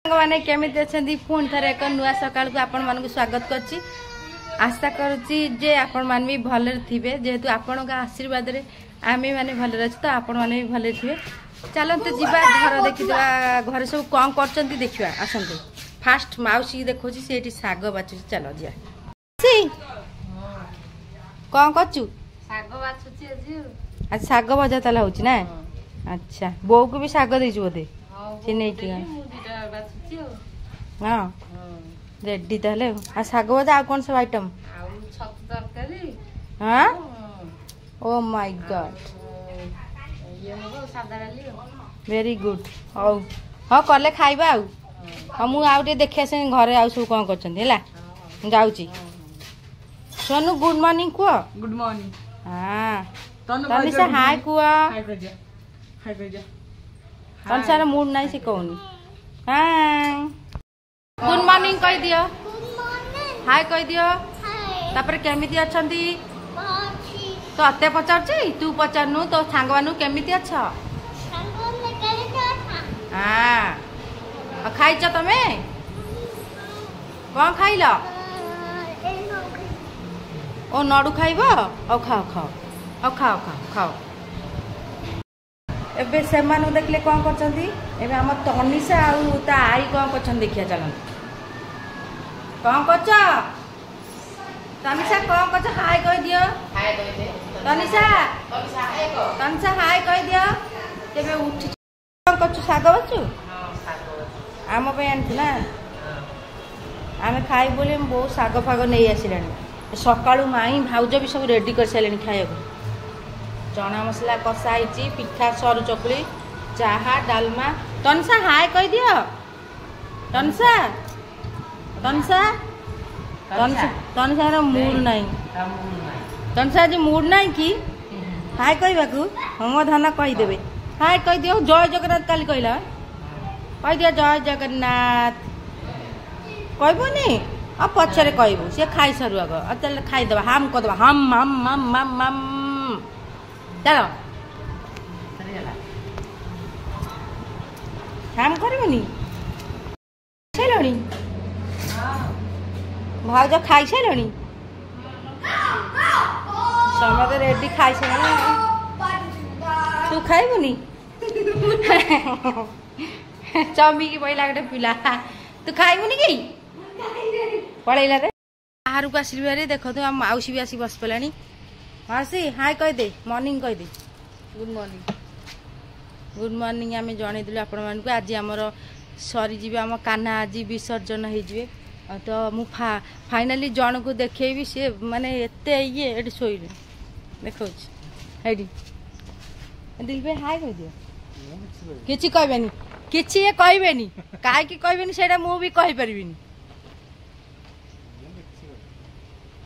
मैंने केमी पुणी थे एक नुआ सका आपण मान स्वागत कर आशा करुच्ची आपण मान भी भले थे जेहेतु आपण आशीर्वाद रे आमे माने भले अच्छे तो आपण मैंने भी भले थे। चलते जीवा घर देखा घर सब कौन कर देखा आसतु फास्ट मौसी देखो सी शाग बाचु चल जा कौन कर शाग भजा ताल हो ना। अच्छा बो को भी शाग दे बोधे सी नहीं हाँ रेडी ताले आ शाग भजा आ कौन सब आइटम हाँ oh my god very good हौ हाँ कले खाइबा आउ हाँ मु आउ देखिया से घरे आउ सब कौन कर जाऊँगी सोनू गुड मॉर्निंग कुआ गुड मॉर्निंग हाँ तनिषा हाय कुआ तनिषार मूड नहीं से कहूनी हाय गुड मॉर्निंग कह दियो हाय कह दियो तापर केमिति अछंती तो अते पचारछि तू पचारनु तो सांगवानु केमिति अछ हां खाइछ तमे कौन खाइल ओ नडू खाइबो ओ खाओ खाओ ओ खाओ खाओ खाओ एबे सेमानु देखले कौन करछंती एबे हम तनिषा आउ ता आई कौन करछन देखिया चलन कौन करछ तनिषा कौन करछ हाय कह दियो हाय कह दे तनिषा तनिषा हाय कह दियो तेबे उठ कौन करछ साग बचु हां साग बचु आम पे आनथि ना आमे खाइ बोले बहुत साग फाग नहीं आसिलानी सकाळु माई भाउज भी सब रेडी कर सालेनी खाइबो चना मसला कषा आइची पिठा सरू चकुली चाहा डालमा तनिषा हाय कह दियो तनिषा तनिषा तनिषा मूड नहीं तनिषा आज मूड नहीं कि हाय कहवाकू हम धन कहीदेवे हाय कह दियो जय जगन्नाथ काली कहला कह दियो जय जगन्नाथ कहबोनी अब पछरे कहबो से खाई सरू आग चल खाईदेवा हम कदबा हम हम हम हम हम चलो हम करबोनी चलोनी भाउज खाई सारे समस्त रेडी खाई सारे तू खाइबुनी चमी की पहला गोटे पिला तू खाइबुनी कि पड़ेला बाहर को आसवे देख तो आम मौसी भी आसी बस पला मौसी हाय कह दे मॉर्निंग कह दे गुड मॉर्निंग आम जनईलु आपण मानक आज आमर सरीजी आम कान्हा आज विसर्जन हो तो मु फाइनाली जन को देखेबी सी माने एते ये शोले देखा दिल पे हाय कह दियो किछि कहबेनी किछि ये कहबेनी काहे कि कहबेनी सेटा मु भी कहि परबिनी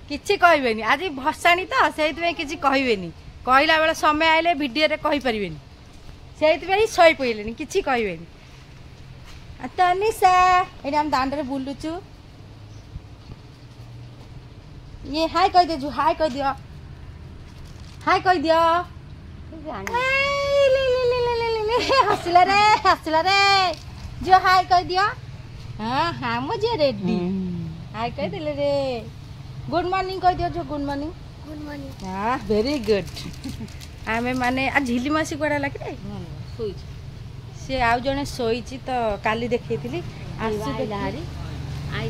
किछि कहबेनी आज भसाणी तो सेइतबे किछि कहबेनी कहला बेला समय आइले वीडियो रे कहि परबिनी सेइतबे सोई पइलेनी किछि कहबेनी तनिषा एटा हम दांड रे बुलुचु ये हाय कह दे हाय कह दियो हाय कह दियो हसला रे जो हाय कह दियो हाँ हाँ मुझे रेडी हाय कह दिले रे गुड मॉर्निंग कह दियो जो गुड मॉर्निंग हाँ वेरी गुड आमे माने आ झिली मासी कोडा लागे रे सोई से आउ जने सोईची तो काली देखैथिली आसु देहारी आई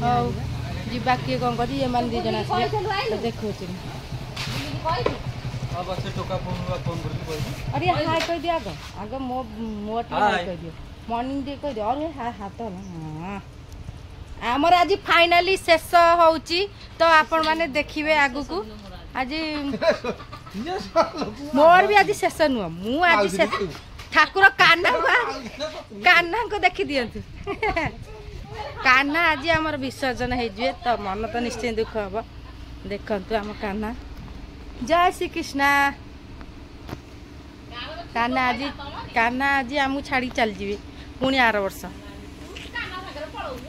जीवा किए कौन कर ये मान दी जना से देखो अरे हाय कह दिया आग मो हाय कह दियो मॉर्निंग दे कह दियो अरे हाय हाथ हां हमर आज फाइनली शेष होउची तो आपण माने देखिबे आगु को आज मोर भी आज शेष नु मु आज शेष ठाकुर कान्हा को देखि दियंतु कान्हा आज आमर विसर्जन हो तो मन तो निश्चय दुख हम देखु आम कान्हा जय श्री कृष्णा कान्हा आज आमको छाड़ी चल जी पुणी आर वर्ष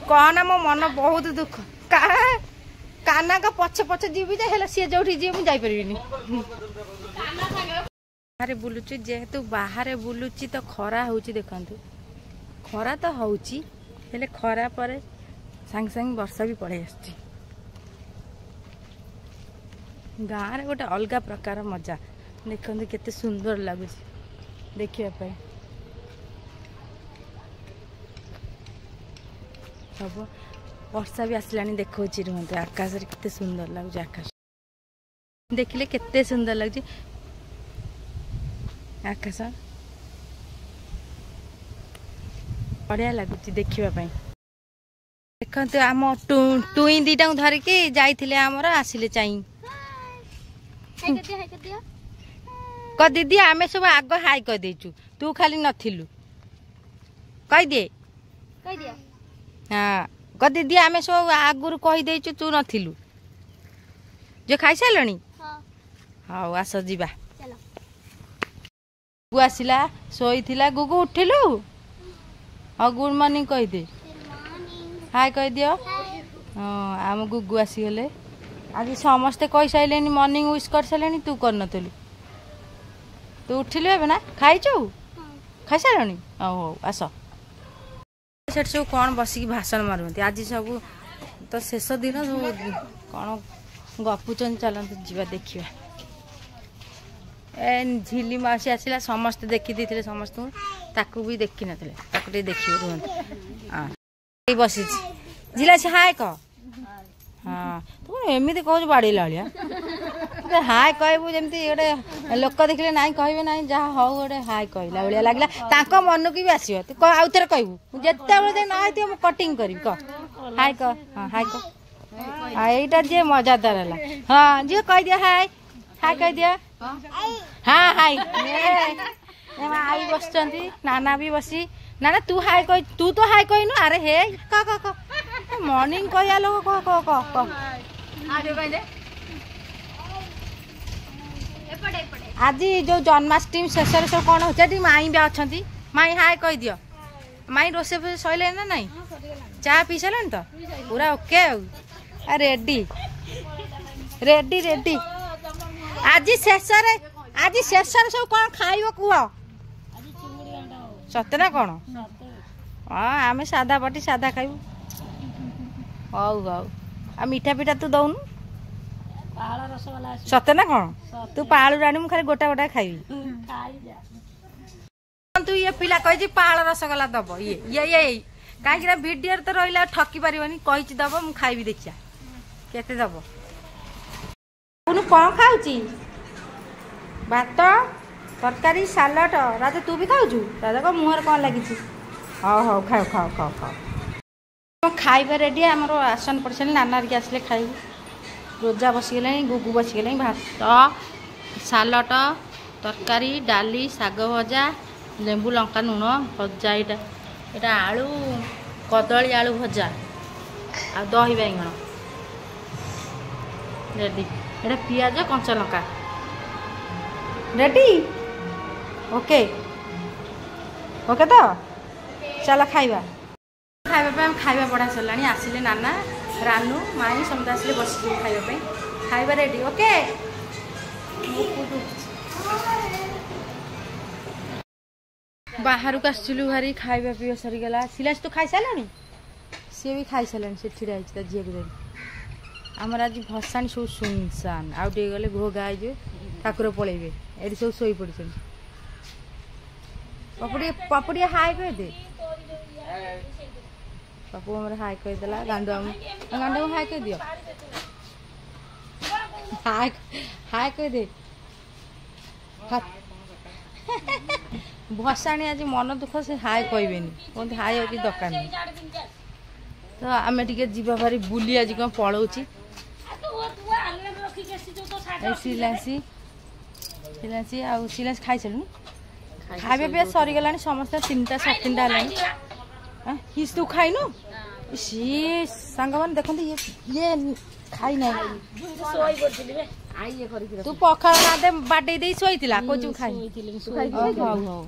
कहना मो मन बहुत दुख कान्हा का पछ पछ जीवी सी जो जी मुझे बाहर बुलुची जेहेतु बाहर बुलुची तो खरा हो देखु खरा तो होची हेले खरा पर सांगे सांगे वर्षा भी पड़े आस गाँव गोटे अलग प्रकार मजा देखते केते सुंदर लगुच देखा सब वर्षा भी आसला देखा रुहत आकाश केते सुंदर लगुच आकाश देखिले केते सुंदर लगुच आकाश बढ़िया लगुच देखापी देखते आम टुई दीटा धरिकी जाइए आमर आसिले चाहिए क दीदी आमे सब आग हाई कह देचु तू खाली नथिलु कह दे हाँ क दीदी आमे सब आगुरु कहि देचु तू नथिलु जो खाई सालणी हां आस जीवा गुगु आसिला सोईथिला गुगु उठिलु हां गुड मॉर्निंग कह दे हाय कह दियो हां आम गुगु आसी गले आज समस्ते कह सारे मॉर्निंग विश कर सारे तू कर नथिलु तू उठिलु एबे ना खाइचु खाई सालणी हो आस सेठ सब कौन बसिकी भाषण मारुंती आज सब तो शेष दिन सब कौन गपुचन चलते जीवा देखिया ए झिली मासी आसला समस्ते देखी देथिले समस्त ताकू भी देखी नथिले ताकू टे देखियो रुहंती हां ए बसी झिला से हाय क हां तू एमिति कहू बाड़ी लालिया हाय कहबू जमती गोटे लोक देखले नाई कहबे नाई जहा हौ गोटे हाय कहला बलिया लागला तांको मन की भी आसीबो तू आउ थरे कहबू जेते बेले ना आइते म कटिंग करी क हाय क हां हाय क आ एटा जे मजादार हला हां जे कह दिया हाय हाय कह दिया हां हाय ए आई बसचंती नाना भी बसी नाना तू हाय कह तू तो हाय कहनु अरे हे क मॉर्निंग कहया लोग क आगे कह दे आज जो जन्माष्टमी शेष सब कौन हो माई भी अच्छा माई हाय कह दियो माई रोसे फोसे सैले ना नहीं चाह पी सारे तो पूरा ओके रेडी रेडी रेडी आज शेष सब कौन खाइब कह सत्य ना कौन हाँ आम सादा पाटी सादा खाइबू हौ हौ आ मीठा पीठा तू दौनु सत्य ना कौन तू पालू राणी मु खाली गोटा गोटा खाइबी तू ये पिला कहि पाल रसगोला दब ये कहीं वीडियो तो रहा ठकी पारिबनी कहि दब मु खाइबी देखिया केते दब कौन खाऊची भात तरकारी सालाड राजा तू भी खाऊचु राजा को मुहर कौन लगी हाँ हाँ खाओ खाओ खाओ खाओ खाइबा रेडी आमर आसन पड़ सारे नाना आसले खाइबू रोजा बसीगला गुगु बसीगला भात सालट तरकारी डाली शाग भजा लेंबू लंका लुण भजा यहाँ आलू कदली आलू भजा आ दही बाइगण रेडी ये पियाज कंचा लंका रेडी ओके ओके तो चल खाइबा खाइबा पड़ा सरला आसिले नाना रानू माई समस्त आसिले बस खाइबा रेडी ओके बाहर को आसलु भारी खाइबा पीवा सरीगला सिलास तो खाई सारे सी भी खाई सारे से ठिया झील को धरी आमर आज भसाणी सब सुनसान आउ टे गले घोगा हो ठाकुर पलैबे ये सब शोई पड़ पपुड़ी हाय कह दे पपू हमारे हाय कहीदेला गांडू गांडू हाय कह दियो हाय हाय कह दे भसाणी आज मन दुख से हाय कहबेनी कहते हाय कि दरकार नहीं तो आम टे जीवा भारी बुली आज कौन पलाऊँची सिलासी सिलासी आउ सिलासी खाई सारू खाइबा पिया सरीगला समस्त 3टा 3:30 हिस तू खाइनु सी सांग मैंने देखते ये खाई ना तू पखाड़ ना बाटे दे शोला कौन खाई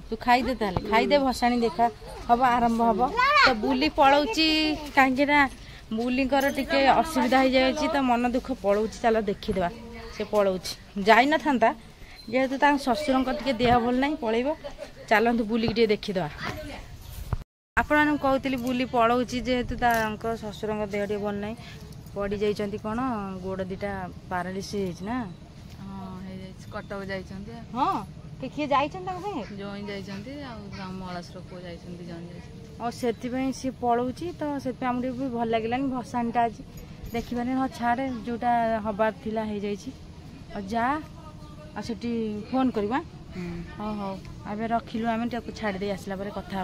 तू खाईदे खाईदे भसाणी देखा हम आरंभ हम तो बुली पलाऊँची कहीं बुलीकर टिके असुविधा हो जाए तो मन दुख पलाऊँच चल देखीदे से पलाऊँच जाई न था जेहेतु शशुर टे देह भल ना पलैब चलतु बुलिक देखीदे आपण कहती बुली पलाऊँगी जेहेतु शशुर देह टे भल ना पड़ जाइए कौन गोड़ दीटा पारालिसिस ना कटक जाइछन्ती हाँ किए जाइछन जोई जाइछन्ती आ मलासर को जाइछन्ती जन जाइछन्ती और से सी पलाऊँगी तो से आमको भी भल लगे भसाणीटा आज देखिए हाँ छाड़े जोटा हबार थिला हो जाइए जा आ सेठी फोन करवा हाँ हाँ अब रखिलु आम छाड़ दे आसला कथा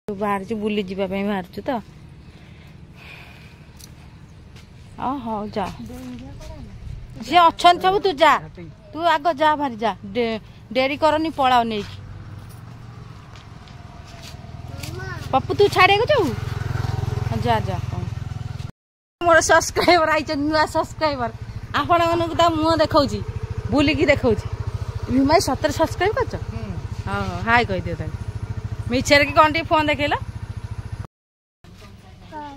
बाहर बुली जावाई बाहर तो हाँ जा सी अच्छा सब तू जा तू आग जा भारी जा डेरी करनी पलाओ नहीं पप्पू तू छाड़े जाऊ जा जा मोर सब्सक्राइबर आई नुआ सब्सक्राइबर आपण मानक मुह देखा बुलिकी देखा भाई सतर सब्सक्राइब कर हाँ हाय कह दियो मिछर कि कौन फोन देखेला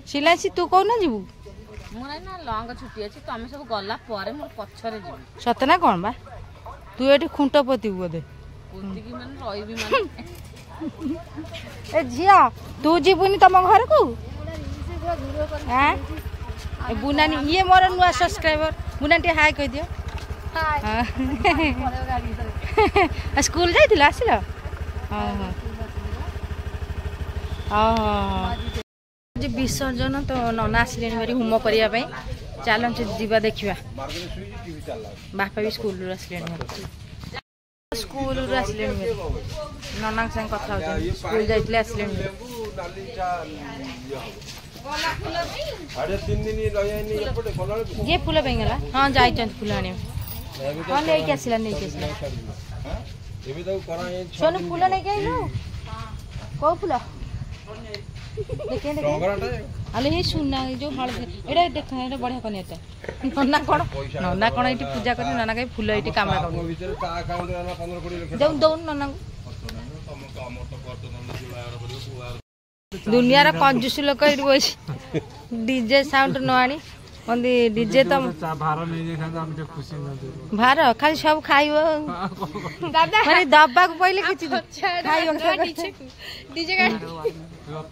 सिलाई तू कौन जीवु मोर ना लंग छुट्टी अछि तमे सब गला पारे मोर पछरे जीवु सतना कौन बा तू एठी खुंट पति बोदे पोती की मन रहिबी मन ए झिया तू जीवुनी तम घर को हां ए बुनानी ये मोर नुआ सब्सक्राइबर बुनाटी हाय कह दियो हाय स्कूल जाइथिला आसिला हां हां हाँ विसर्जन तो नना आसिले भारी होम करने चलत जीवा देखा बापा भी स्कूल आसिले स्कूल आसिले नना संग कथा स्कूल जाइए आसिले ये फूल गला हाँ जाइए फूल आने हाँ नहीं आसला नहीं सोनू फूल नहीं आइलु कौ फूल अरे ये सुना जो हलदी एटा देख एटा बढ़िया कने एटा नना कौन ये पूजा कर नना कहीं फूल ये काम कर दौन नना दुनिया कंजूस लोक डीजे साउंड न आनी डीजे तो भार खाली सब खाइब माने दबा को पहले किछि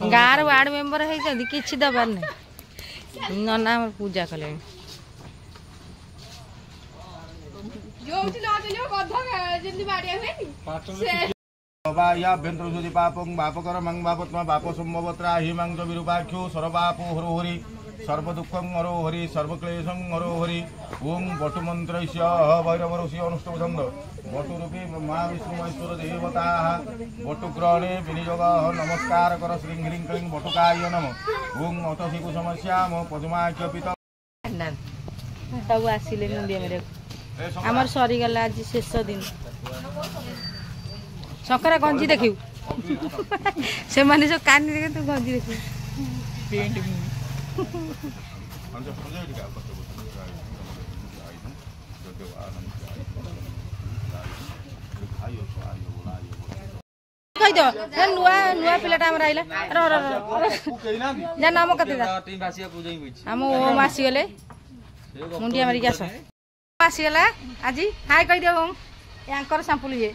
गाँव वार्ड मेंबर होती किसी दबार नहीं नना पूजा कले बाप संभवत्रा हिमांग विरूपाख्यो सर्वपापो हरो हरि सर्वदुःखं हरो हरि सर्वक्लेशं हरो हरि ओं बटु मंत्रस्य भैरवऋषि अनुष्टुभंद बटुरूपी महाविष्णु महेश्वर देवता बटुग्रहणे विनियोग नमस्कार कर श्री ह्रीं क्लीं बटुकाय नम ओं अतसिकु समस्या मो पद्माख्य पिता सब आसिले मुंडिया मेरे आमर सरी गला आज शेष दिन सकरा गंजी देखिउ से माने जो कानी देखे तू गंजी देखिउ कह दो नुआ नुआ पिलाटा हमर आइला जा नाम कते जा हम ओम आसी गले मुंडिया मारी आस आसी गला आजी हाय कह दियो ओम यांकर सैंपल ये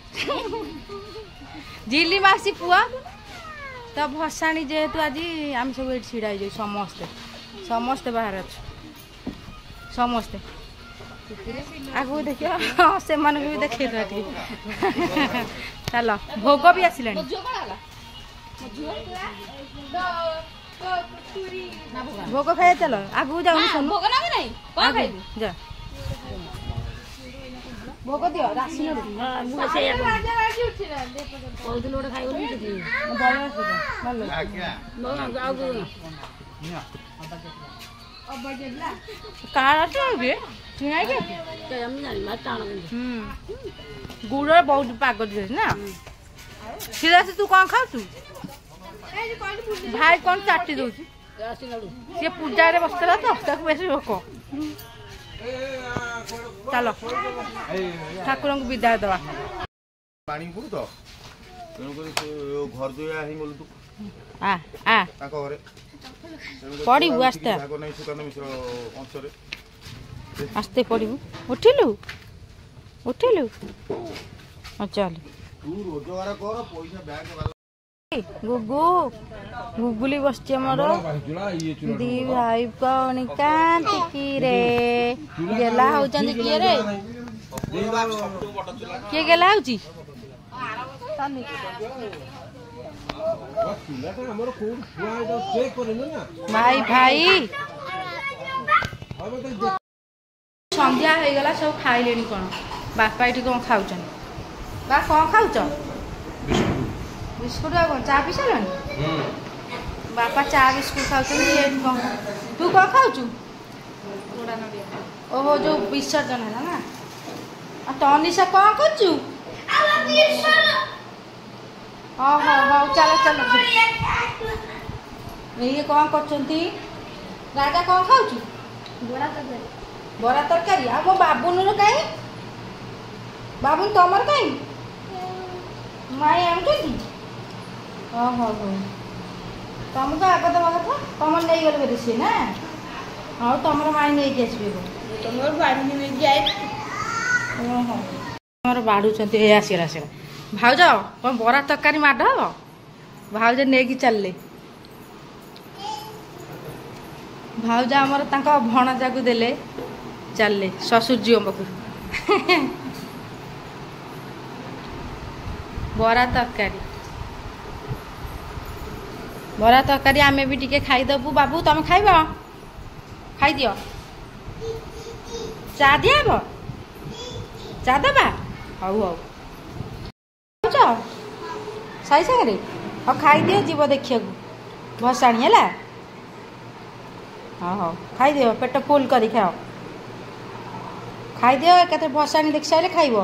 जिली मासी पुआ तो भसाणी जेहेतु आज आम सब ये छिड़ा हो समस्ते समस्ते बाहर अच्छे समस्ते आगु देखियो से मन भी देखे चल भोग भी आसिले भोग खाए चल आगु जाऊन जा भोग दियो राशन गुड़ बहुत पाग ना सीधा से तू कौन खाऊ भाई कौन चाटी दौ सी पूजा बसला तो बेस भोक चलो ठाकुर को विदाय दवा पानी पुरु तो घर जो आ गलु तू आ आ ताको घरे पड़ू आस्ते आस्ते पड़ू उठिलु उठिलु चल तू रोजगार कर पैसा बैंक गुगु गुगुली बसची हमर दी भाई कौन कांति की रे गेला होचंदी किए रे के गेला होची भाई भाई संध्या हो गला सब खाइले कौन बापा ये कौन खाऊ बा कौन खाऊ बिस्कुट कौन चा पी सारे बापा चा बिस्कुट खाऊ तू कौन खाऊ ओहो जो विसर्जन है ना तनिषा कौन कर चलो चलो ये कौन कर राजा कौन खाऊ बरा तरकारी आ मो बाबुन कहीं बाबुन तमर कहीं माई आनुटी हो तुमको आग दवा कथा तुम नहीं गल बोले सी ना हाँ तुम माई नहीं आसवे तुम बाढ़ नहीं बाढ़ुंट आसगला आसगला भाउज कौन बरा तरकारी माड हम भाउज नहीं चलले भाउज आमर भणजा को देले चलले ससुर जी पाक बरा तरकारी आमे भी टिके खाईदेबू बाबू तुम खाइब खाई दियो चा दिया चा दबा हऊ हऊ साई सागर हाँ खाई दियो जीव देखिए भसाणी है हाँ हाँ खाई दियो पेट फुल करी खाओ खाई दियो एक भसाणी देख सारे खाइब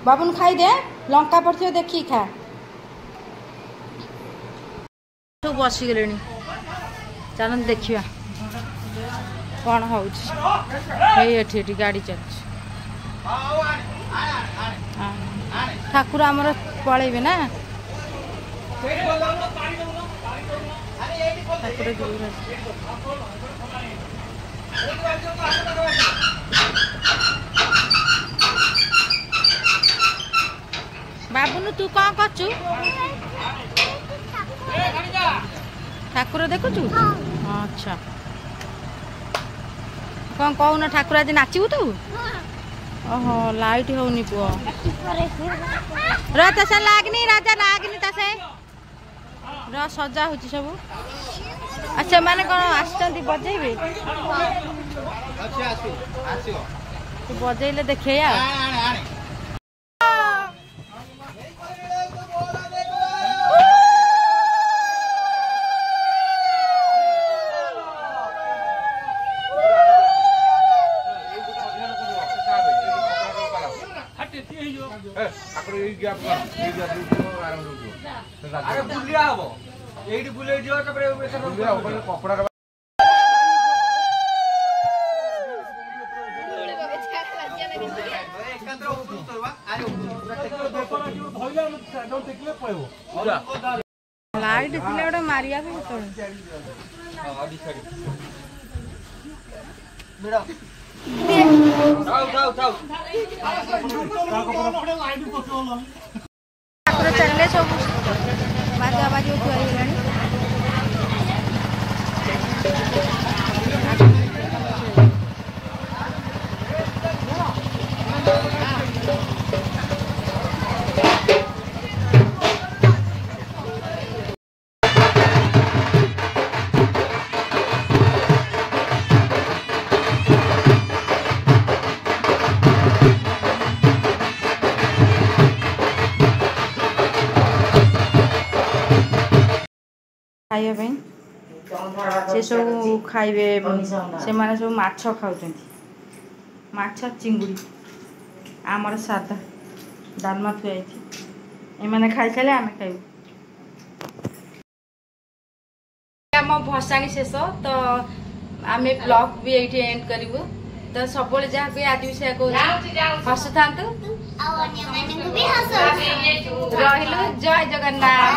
बाबुन खाई दे लंका पड़ो देखी खा सब बसीगले चल देखा कौन हो गाड़ी चल ठाकुर आमर पलैबे ना ठाकुर बाबुनु तू कौन करचु ठाकुर देखुचु अच्छा कौन कहून ठाकुर आज नाचबू तू ओहो लाइट होनी पुओ रसे लागनी राजा लागनी तसे सजा हो सब अच्छा माने कौन आसचंती बजेबे बजेले देखे लाइट थिले गोटे मारिया चलले सब बाजा बाजी थोड़ा खाइबा से सब खाइबे से माने सब माछ खाउछन्ती माछ चिंगुड़ी आमर सादा डालमा थुआ एमाने खाई सारे आम खाइबू आम भसाणी शेष तो आम ब्लॉग भी ये एंड करूँ तो सब जहाँ कह आज भी से हसु था रही जय जगन्नाथ।